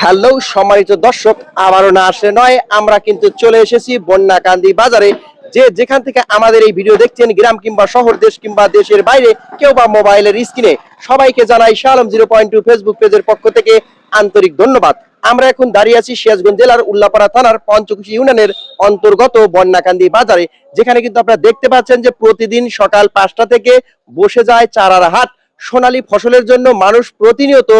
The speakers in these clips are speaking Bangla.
হ্যালো সম্মানিত দর্শক, আবারও না আসলে নয়, আমরা কিন্তু চলে এসেছি বন্যাকান্দি বাজারে। যে যেখান থেকে আমাদের এই ভিডিও দেখছেন, গ্রাম কিংবা শহর, দেশ কিংবা দেশের বাইরে, কেউ বা মোবাইলের স্ক্রিনে, সবাইকে জানাই শালম 0.2 ফেসবুক পেজের পক্ষ থেকে আন্তরিক ধন্যবাদ। আমরা এখন দাঁড়িয়ে আছি সিরাজগঞ্জ জেলার উল্লাপাড়া থানার পঞ্চকুশি ইউনিয়নের অন্তর্গত বন্যাকান্দি বাজারে, যেখানে কিন্তু আপনারা দেখতে পাচ্ছেন যে প্রতিদিন সকাল 5টা থেকে বসে যায় চারার হাট। সোনালী ফসলের জন্য মানুষ প্রতিনিয়ত,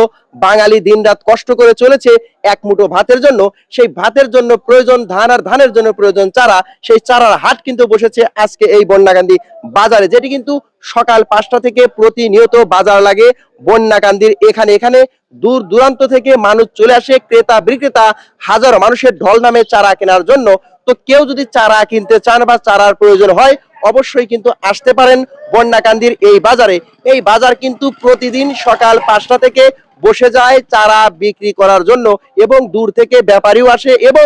বাঙালি দিনরাত কষ্ট করে চলেছে এক মুঠো ভাতের জন্য। সেই ভাতের জন্য প্রয়োজন ধান, আর ধানের জন্য প্রয়োজন চারা। সেই চারার হাট কিন্তু বসেছে আজকে এই বন্যাকান্দি বাজারে, যেটি কিন্তু সকাল 5টা থেকে প্রতিনিয়ত বাজার লাগে বন্যাকান্দির এখানে। এখানে দূর দূরান্ত থেকে মানুষ চলে আসে, ক্রেতা বিক্রেতা হাজারো মানুষের ঢল নামে চারা কেনার জন্য। তো কেউ যদি চারা কিনতে চান বা চারার প্রয়োজন হয়, অবশ্যই কিন্তু আসতে পারেন বন্যাকান্দির এই বাজারে। এই বাজার কিন্তু প্রতিদিন সকাল 5টা থেকে বসে যায় চারা বিক্রি করার জন্য, এবং দূর থেকে ব্যাপারীও আসে, এবং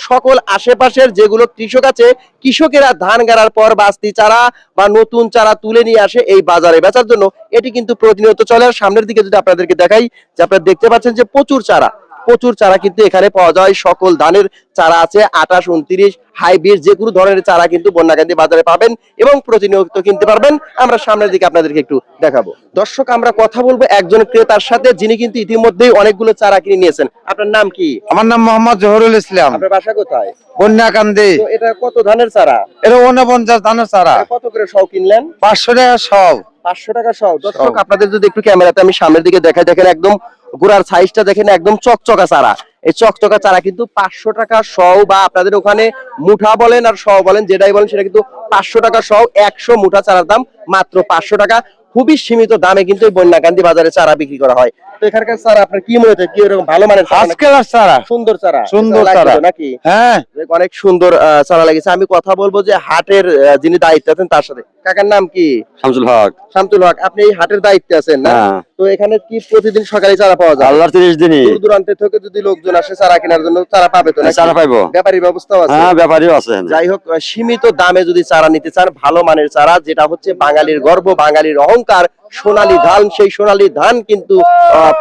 সকল আশেপাশের যেগুলো কৃষক আছে, কৃষকেরা ধান গাড়ার পর বাস্তি চারা বা নতুন চারা তুলে নিয়ে আসে এই বাজারে বেচার জন্য। এটি কিন্তু প্রতিনিয়ত চলে। আর সামনের দিকে যদি আপনাদেরকে দেখাই, যে আপনারা দেখতে পাচ্ছেন যে প্রচুর চারা কিন্তু এখানে পাওয়া যায়। সকল ধানের চারা আছে, 28, 29, হাইব্রিড যে কোনো ধরনের চারা কিন্তু বন্যাকান্দি বাজারে পাবেন এবং প্রতিনিয়ত কিনতে পারবেন। আমরা সামনের দিকে আপনাদেরকে একটু দেখাবো। দর্শক, আমরা কথা বলবো একজন ক্রেতার সাথে, যিনি কিন্তু ইতিমধ্যেই অনেকগুলো চারা কিনে নিয়েছেন। আপনার নাম কি? আমার নাম মোহাম্মদ জহুরুল ইসলাম। আপনার বাসা কোথায়? বন্যাকান্দি। এটা কত ধানের চারা? এটা 49 ধানের চারা। কত করে সব কিনলেন? 500 টাকা সব। 500 টাকা সব। দর্শক, আপনাদের যদি একটু ক্যামেরাতে আমি সামনের দিকে দেখাই, দেখেন একদম গোড়ার সাইজটা দেখেন, একদম চকচকা চারা। এই চকচকা চারা কিন্তু 500 টাকা সহ, বা আপনাদের ওখানে মুঠা বলেন আর সহ বলেন, যেটাই বলেন সেটা কিন্তু 500 টাকা সহ। 100 মুঠা চারার দাম মাত্র 500 টাকা। খুবই সীমিত দামে কিন্তু এই বন্যাকান্দি বাজারে চারা বিক্রি করা হয়। তো এখানকার চারা আপনার কি মনে হচ্ছে, কি এরকম ভালো মানের আজকাল চারা? সুন্দর চারা, সুন্দর চারা নাকি? হ্যাঁ, অনেক সুন্দর চারা লেগেছে। আমি কথা বলবো যে হাটের যিনি দায়িত্বে আছেন তার সাথে। কাকার নাম কি? শামসুল হক। শামসুল হক, আপনি এই হাটের দায়িত্বে আছেন না? তো এখানে কি প্রতিদিন সকালে চারা পাওয়া যায়? আল্লাহর 30 দিনই দূর দূরান্ত থেকে যদি লোকজন আসে চারা কেনার জন্য, চারা পাবে তো? চারা পাইবো। ব্যাপারীর ব্যবস্থাও আছে? হ্যাঁ, ব্যাপারীও আছে। যাই হোক, সীমিত দামে যদি চারা নিতে চান, ভালো মানের চারা, যেটা হচ্ছে বাঙালির গর্ব, বাঙালির অহংকার, সোনালী ধান, সেই সোনালী ধান কিন্তু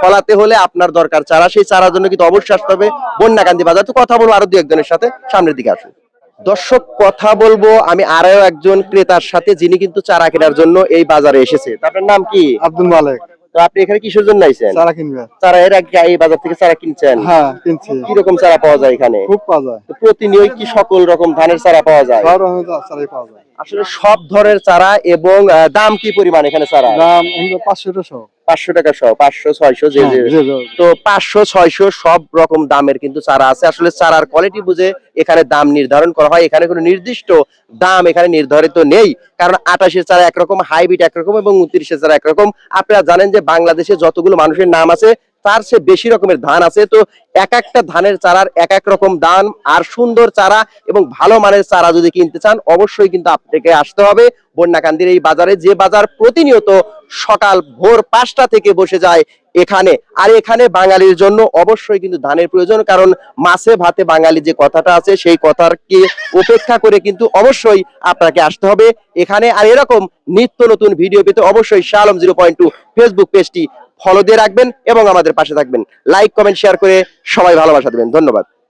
ফলাতে হলে আপনার দরকার চারা। সেই চারার জন্য কিন্তু অবশ্যই আসতে হবে বন্যাকান্দি বাজার। তো কথা বলবো আরো দু একজনের সাথে, সামনের দিকে আসুন। দর্শক, কথা বলবো আমি আরো একজন ক্রেতার সাথে, যিনি কিন্তু চারা কেনার জন্য এই বাজারে এসেছে। আপনার নাম কি? আব্দুল মালিক। তো আপনি এখানে কিসের জন্য আইছেন? চারা কিনবে। চারা এর আগে এই বাজার থেকে চারা কিনছেন? হ্যাঁ, কিনছি। কি রকম চারা পাওয়া যায় এখানে? খুব পাওয়া যায়। তো প্রতিনিয়ত কি সকল রকম ধানের চারা পাওয়া যায়? সব রকমের চারাই পাওয়া যায়। আসলে সব ধরনের চারা। এবং দাম কি পরিমাণ এখানে চারা? দাম 500 টাকা সব। 500 টাকা সহ, 500, 600 যে তো 500, 600 সব রকম দামের কিন্তু চারা আছে। আসলে চারার কোয়ালিটি বুঝে এখানে দাম নির্ধারণ করা হয়। এখানে কোনো নির্দিষ্ট দাম এখানে নির্ধারিত নেই, কারণ 28-এর চারা একরকম, হাইব্রিড একরকম, এবং 29-এর চারা একরকম। আপনারা জানেন যে বাংলাদেশে যতগুলো মানুষের নাম আছে, তার চেয়ে বেশি রকমের ধান আছে। তো এক একটা ধানের চারার এক এক রকম দাম। আর সুন্দর চারা এবং ভালো মানের চারা যদি কিনতে চান, অবশ্যই কিন্তু আপনাকে আসতে হবে বন্যাকান্দির এই বাজারে, যে বাজার প্রতিনিয়ত সকাল ভোর 5টা থেকে বসে যায় এখানে। আর এখানে বাঙালির জন্য অবশ্যই কিন্তু ধানের প্রয়োজন, কারণ মাছে ভাতে বাঙালি যে কথাটা আছে, সেই কথাকে উপেক্ষা করে কিন্তু অবশ্যই আপনাকে আসতে হবে এখানে। আর এরকম নিত্য নতুন ভিডিও পেতে অবশ্যই শালম 0.2 ফেসবুক পেজটি ফলো দিয়ে রাখবেন এবং আমাদের পাশে থাকবেন। লাইক, কমেন্ট, শেয়ার করে সবাই ভালোবাসা দেবেন। ধন্যবাদ।